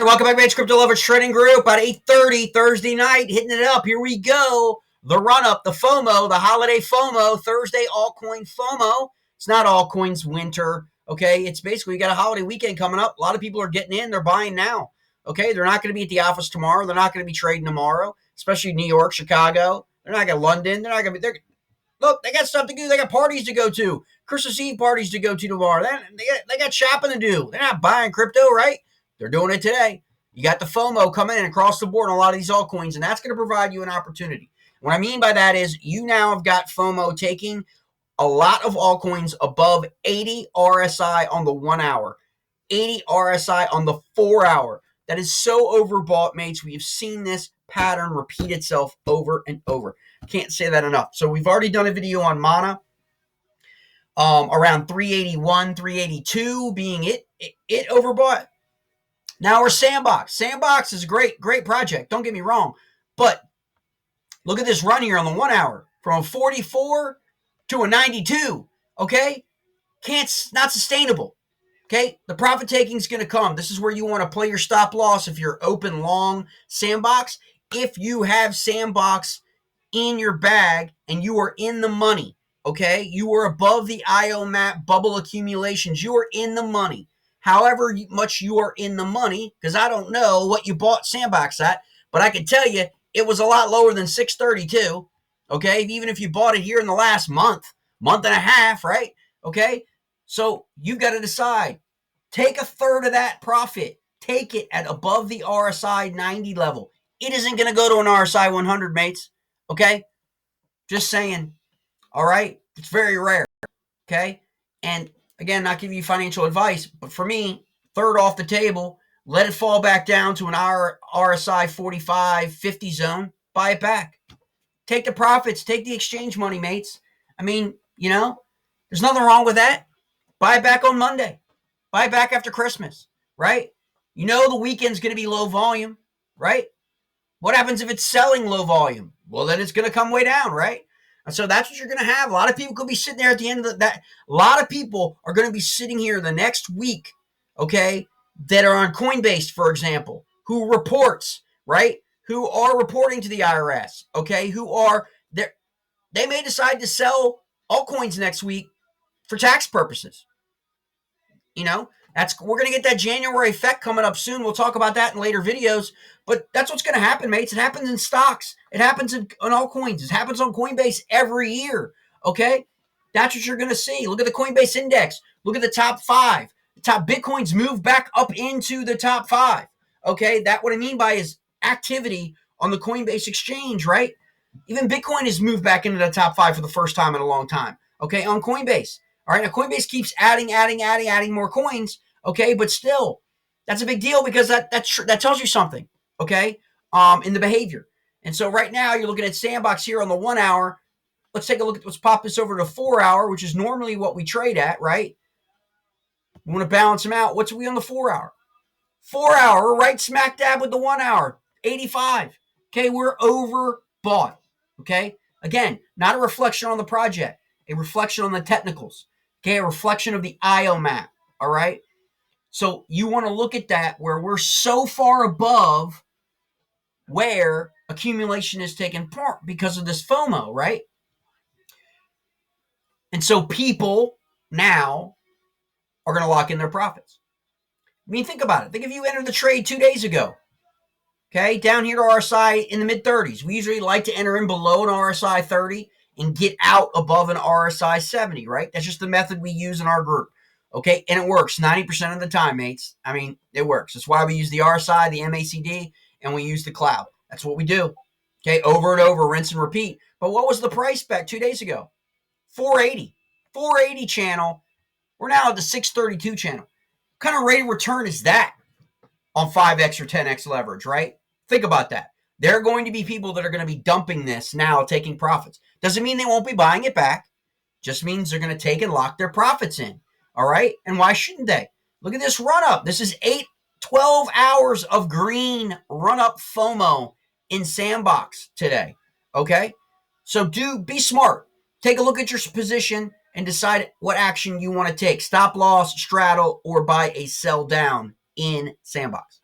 Welcome back, Mates Crypto Lovers Trading Group. About 8:30 Thursday night, hitting it up. Here we go. The run-up, the FOMO, the holiday FOMO, Thursday altcoin FOMO. It's not altcoins winter, okay? It's basically you got a holiday weekend coming up. A lot of people are getting in. They're buying now, okay? They're not going to be at the office tomorrow. They're not going to be trading tomorrow, especially New York, Chicago. They're not going to London. They're not going to be. Look, they got stuff to do. They got parties to go to. Christmas Eve parties to go to tomorrow. They got shopping to do. They're not buying crypto, right? They're doing it today. You got the FOMO coming in across the board on a lot of these altcoins, and that's going to provide you an opportunity. What I mean by that is you now have got FOMO taking a lot of altcoins above 80 RSI on the 1 hour, 80 RSI on the 4 hour. That is so overbought, mates. We have seen this pattern repeat itself over and over. Can't say that enough. So we've already done a video on Mana, around 381, 382 being it overbought. Now we're Sandbox. Sandbox is a great project. Don't get me wrong. But look at this run here on the 1 hour from a 44 to a 92. Okay? Not sustainable. Okay? The profit taking is going to come. This is where you want to play your stop loss if you're open long Sandbox. If you have Sandbox in your bag and you are in the money, okay? You are above the IO map bubble accumulations. You are in the money. However much you are in the money, because I don't know what you bought Sandbox at, but I can tell you it was a lot lower than 632, okay? Even if you bought it here in the last month and a half, right? Okay? So you've got to decide. Take a third of that profit. Take it at above the RSI 90 level. It isn't going to go to an RSI 100, mates, okay? Just saying, all right? It's very rare, okay? And again, not giving you financial advice, but for me, third off the table, let it fall back down to an RSI 45, 50 zone, buy it back. Take the profits, take the exchange money, mates. I mean, there's nothing wrong with that. Buy it back on Monday. Buy it back after Christmas, right? The weekend's going to be low volume, right? What happens if it's selling low volume? Well, then it's going to come way down, right? And so that's what you're going to have. A lot of people could be sitting there at the end of that. A lot of people are going to be sitting here the next week, okay, that are on Coinbase, for example, who reports, right, who are reporting to the IRS, okay, they may decide to sell altcoins next week for tax purposes. We're going to get that January effect coming up soon. We'll talk about that in later videos. But that's what's going to happen, mates. It happens in stocks. It happens on altcoins. It happens on Coinbase every year. Okay? That's what you're going to see. Look at the Coinbase index. Look at the top 5. The top Bitcoins move back up into the top 5. Okay? That's what I mean by is activity on the Coinbase exchange, right? Even Bitcoin has moved back into the top 5 for the first time in a long time. Okay? On Coinbase. All right? Now, Coinbase keeps adding more coins. Okay? But still, that's a big deal because that tells you something. Okay, in the behavior. And so right now you're looking at Sandbox here on the 1 hour. Let's take a look at, let's pop this over to 4 hour, which is normally what we trade at, right? We want to balance them out. What's we on the 4 hour? 4 hour, right smack dab with the 1 hour, 85. Okay, we're overbought. Okay, again, not a reflection on the project, a reflection on the technicals. Okay, a reflection of the IO map. All right. So you want to look at that where we're so far above where accumulation is taking part because of this FOMO, right? And so people now are going to lock in their profits. I mean, think about it. Think if you entered the trade 2 days ago, okay, down here to RSI in the mid-30s. We usually like to enter in below an RSI 30 and get out above an RSI 70, right? That's just the method we use in our group, okay? And it works 90% of the time, mates. I mean, it works. That's why we use the RSI, the MACD, and we use the cloud. That's what we do. Okay, over and over, rinse and repeat. But what was the price back 2 days ago? 480. 480 channel. We're now at the 632 channel. What kind of rate of return is that on 5x or 10x leverage, right? Think about that. There are going to be people that are going to be dumping this now, taking profits. Doesn't mean they won't be buying it back. Just means they're going to take and lock their profits in. All right? And why shouldn't they? Look at this run up. This is 12 hours of green run up FOMO in Sandbox today, okay? So be smart. Take a look at your position and decide what action you want to take. Stop loss, straddle, or buy a sell down in Sandbox.